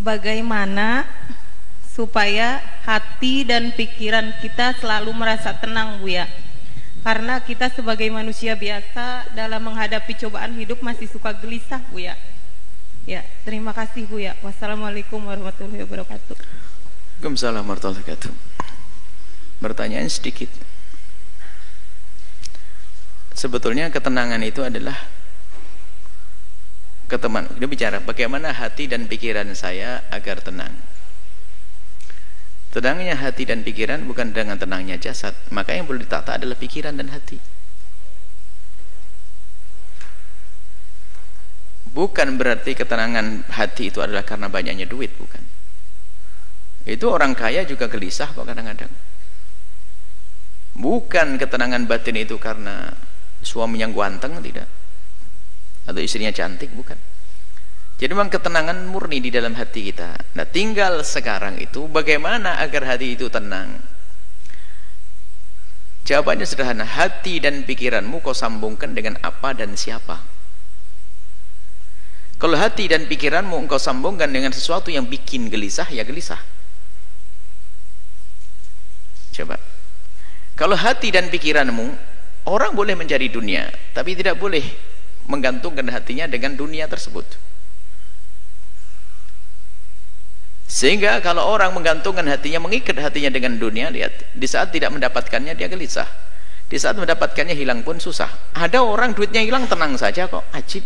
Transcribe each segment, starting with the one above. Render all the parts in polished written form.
bagaimana supaya hati dan pikiran kita selalu merasa tenang, Bu ya? Karena kita sebagai manusia biasa dalam menghadapi cobaan hidup masih suka gelisah, Bu ya. Ya, terima kasih, Bu ya. Wassalamualaikum warahmatullahi wabarakatuh. Waalaikumsalam warahmatullahi wabarakatuh. Pertanyaan sedikit. Sebetulnya ketenangan itu adalah dia bicara bagaimana hati dan pikiran saya agar tenang. Tenangnya hati dan pikiran bukan dengan tenangnya jasad. Maka yang perlu ditata adalah pikiran dan hati. Bukan berarti ketenangan hati itu adalah karena banyaknya duit, bukan. Itu orang kaya juga gelisah kok kadang-kadang. Bukan ketenangan batin itu karena suaminya ganteng, tidak, atau istrinya cantik, bukan. Jadi memang ketenangan murni di dalam hati kita. Nah, tinggal sekarang itu bagaimana agar hati itu tenang. Jawabannya sederhana, hati dan pikiranmu kau sambungkan dengan apa dan siapa. Kalau hati dan pikiranmu engkau sambungkan dengan sesuatu yang bikin gelisah, ya gelisah. Coba, kalau hati dan pikiranmu, orang boleh mencari dunia, tapi tidak boleh menggantungkan hatinya dengan dunia tersebut. Sehingga kalau orang menggantungkan hatinya, mengikat hatinya dengan dunia, lihat, di saat tidak mendapatkannya dia gelisah, di saat mendapatkannya hilang pun susah. Ada orang duitnya hilang tenang saja kok, ajib,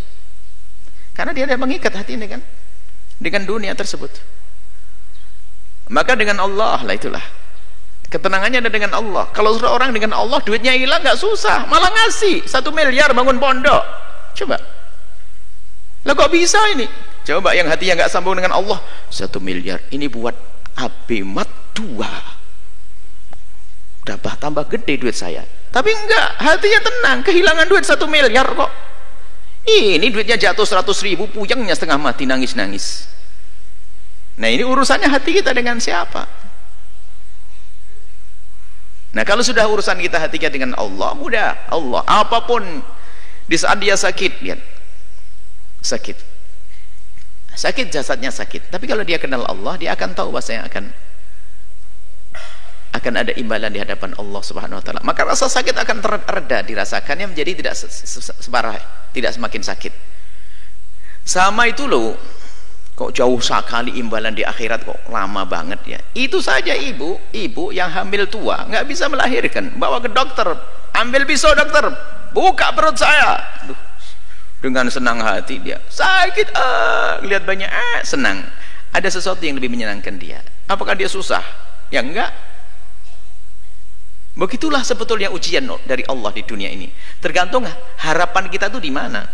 karena dia tidak mengikat hatinya dengan dunia tersebut. Maka dengan Allah lah, itulah ketenangannya ada dengan Allah. Kalau sudah orang dengan Allah duitnya hilang nggak susah, malah ngasih 1 miliar bangun pondok. Coba, lah kok bisa ini? Coba yang hatinya nggak sambung dengan Allah, 1 miliar ini buat abimat 2, dapat tambah gede duit saya. Tapi enggak, hatinya tenang, kehilangan duit 1 miliar kok. Ini duitnya jatuh 100.000, puyengnya setengah mati, nangis-nangis. Nah, ini urusannya hati kita dengan siapa? Nah, kalau sudah urusan kita hati kita dengan Allah, mudah. Allah, apapun di saat dia sakit, lihat, sakit jasadnya sakit, tapi kalau dia kenal Allah, dia akan tahu bahwasanya akan ada imbalan di hadapan Allah Subhanahu wa taala. Maka rasa sakit akan tereda dirasakannya, menjadi tidak separah, tidak semakin sakit. Sama itu loh, kok jauh sekali imbalan di akhirat, kok lama banget ya. Itu saja ibu yang hamil tua nggak bisa melahirkan, bawa ke dokter, ambil pisau dokter, buka perut saya. Duh, dengan senang hati dia sakit, lihat banyak, senang. Ada sesuatu yang lebih menyenangkan dia. Apakah dia susah? Ya enggak. Begitulah sebetulnya ujian dari Allah di dunia ini, tergantung harapan kita tuh di mana.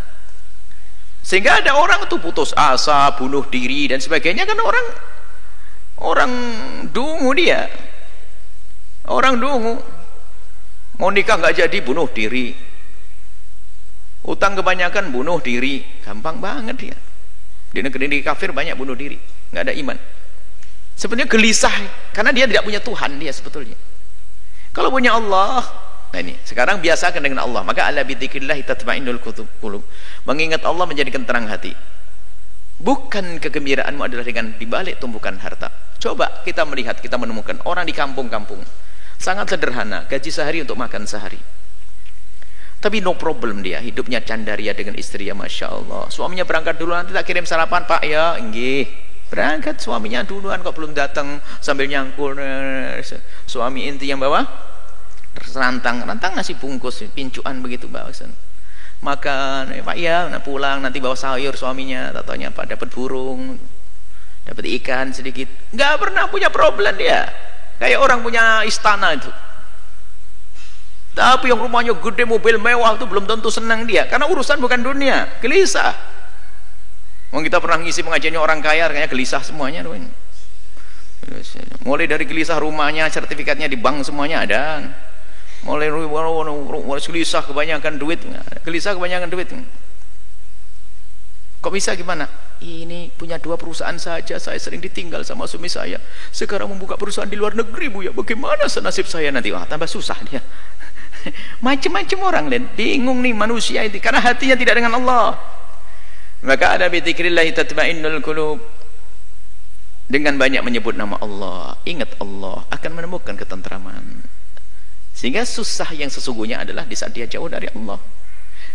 Sehingga ada orang tuh putus asa, bunuh diri dan sebagainya, kan orang dungu, dia orang dungu, mau nikah nggak jadi bunuh diri, utang kebanyakan bunuh diri, gampang banget dia. Di negeri kafir banyak bunuh diri, nggak ada iman. Sebenarnya gelisah karena dia tidak punya Tuhan dia sebetulnya. Kalau punya Allah, nah ini sekarang biasakan dengan Allah. Maka ala bidzikrillah tatma'innul qulub. Mengingat Allah menjadikan tenang hati. Bukan kegembiraanmu adalah dengan dibalik tumpukan harta. Coba kita melihat, kita menemukan orang di kampung-kampung sangat sederhana, gaji sehari untuk makan sehari. Tapi no problem, dia hidupnya candaria dengan istri, ya Masya Allah. Suaminya berangkat dulu, nanti tak kirim sarapan Pak ya. Nggih, berangkat suaminya duluan kok belum datang, sambil nyangkul. Suami inti yang bawa rantang nasi bungkus, pincuan begitu bawa makan. Pak ya, pulang nanti bawa sayur suaminya. Tatanya Pak dapat burung, dapat ikan sedikit. Nggak pernah punya problem dia, kayak orang punya istana itu. Tapi yang rumahnya gede, mobil mewah itu belum tentu senang dia, karena urusan bukan dunia, gelisah. Kita pernah ngisi pengajiannya orang kaya, kayaknya gelisah semuanya. Mulai dari gelisah rumahnya, sertifikatnya di bank semuanya ada. Mulai gelisah kebanyakan duit, gelisah kebanyakan duit. Kok bisa, gimana? Ini punya 2 perusahaan saja, saya sering ditinggal sama suami saya. Sekarang membuka perusahaan di luar negeri, Bu ya. Bagaimana senasib saya nanti? Wah, tambah susah dia. Macam-macam orang lain, bingung nih manusia itu karena hatinya tidak dengan Allah. Maka ada bidzikrillah tatma'innul qulub. dengan banyak menyebut nama Allah, ingat Allah, akan menemukan ketentraman. Sehingga susah yang sesungguhnya adalah di saat dia jauh dari Allah.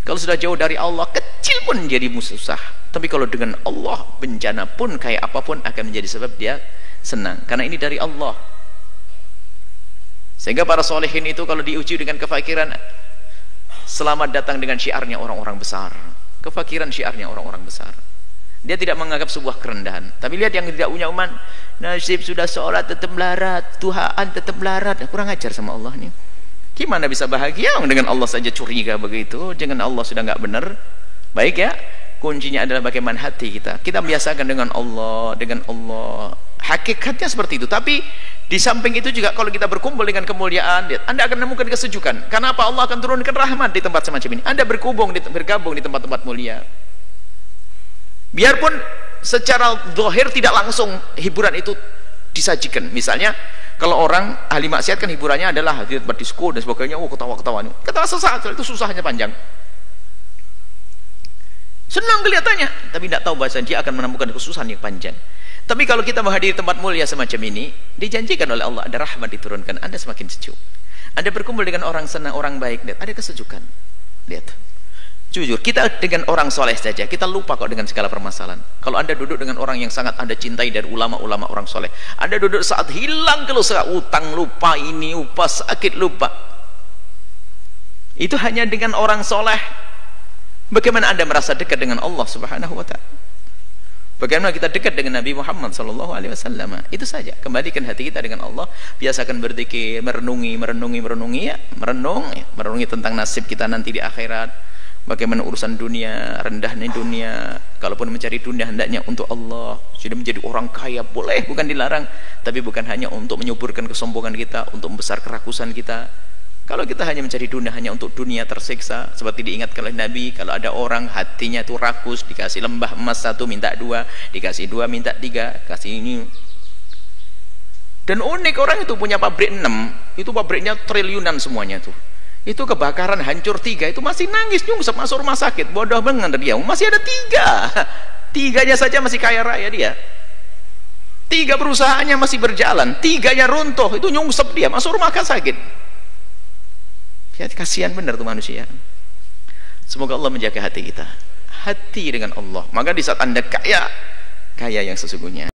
Kalau sudah jauh dari Allah, kecil pun jadi susah. Tapi kalau dengan Allah, bencana pun kayak apapun akan menjadi sebab dia senang, karena ini dari Allah. Sehingga para solehin itu kalau diuji dengan kefakiran, selamat datang dengan syiarnya orang-orang besar. Kefakiran syiarnya orang-orang besar. Dia tidak menganggap sebuah kerendahan. Tapi lihat yang tidak punya iman, nasib sudah sholat tetap melarat, Tuhan tetap melarat. Kurang ajar sama Allah nih. Gimana bisa bahagia dengan Allah saja curiga begitu? Jangan Allah sudah nggak benar. Baik ya, kuncinya adalah bagaimana hati kita. Kita biasakan dengan Allah, dengan Allah. Hakikatnya seperti itu. Tapi di samping itu juga kalau kita berkumpul dengan kemuliaan, Anda akan menemukan kesejukan. Karena apa? Allah akan turunkan rahmat di tempat semacam ini. Anda bergabung di tempat-tempat mulia. Biarpun secara zahir tidak langsung hiburan itu disajikan. Misalnya kalau orang ahli maksiat kan hiburannya adalah hadir berdisko dan sebagainya, ketawa-ketawa. Ketawa sesaat, itu susahnya panjang. Senang kelihatannya, tapi tidak tahu bahasa dia akan menemukan kesusahan yang panjang. Tapi kalau kita menghadiri tempat mulia semacam ini, dijanjikan oleh Allah ada rahmat diturunkan, Anda semakin sejuk. Anda berkumpul dengan orang senang, orang baik, lihat, ada kesejukan. Lihat. Jujur, kita dengan orang soleh saja, kita lupa kok dengan segala permasalahan. Kalau Anda duduk dengan orang yang sangat Anda cintai dari ulama-ulama orang soleh, Anda duduk saat hilang keluh utang lupa, ini lupa, sakit lupa. Itu hanya dengan orang soleh. Bagaimana Anda merasa dekat dengan Allah Subhanahu wa ta'ala? Bagaimana kita dekat dengan Nabi Muhammad SAW? Itu saja. Kembalikan hati kita dengan Allah. Biasakan berzikir, merenungi ya, merenungi tentang nasib kita nanti di akhirat. Bagaimana urusan dunia, rendahnya dunia. Kalaupun mencari dunia hendaknya untuk Allah. Sudah menjadi orang kaya boleh, bukan dilarang, tapi bukan hanya untuk menyuburkan kesombongan kita, untuk membesar kerakusan kita. Kalau kita hanya mencari dunia hanya untuk dunia tersiksa, seperti diingatkan oleh Nabi, kalau ada orang hatinya itu rakus, dikasih lembah emas 1 minta 2, dikasih 2 minta 3, kasih ini. Dan unik, orang itu punya pabrik 6, itu pabriknya triliunan semuanya tuh. Itu kebakaran hancur 3, itu masih nangis nyungsep masuk rumah sakit. Bodoh banget dia, masih ada 3, 3-nya saja masih kaya raya dia. 3 perusahaannya masih berjalan, 3-nya runtuh, itu nyungsep dia masuk rumah sakit. Ya, kasihan benar tuh manusia. Semoga Allah menjaga hati kita, hati dengan Allah. Maka di saat Anda kaya yang sesungguhnya.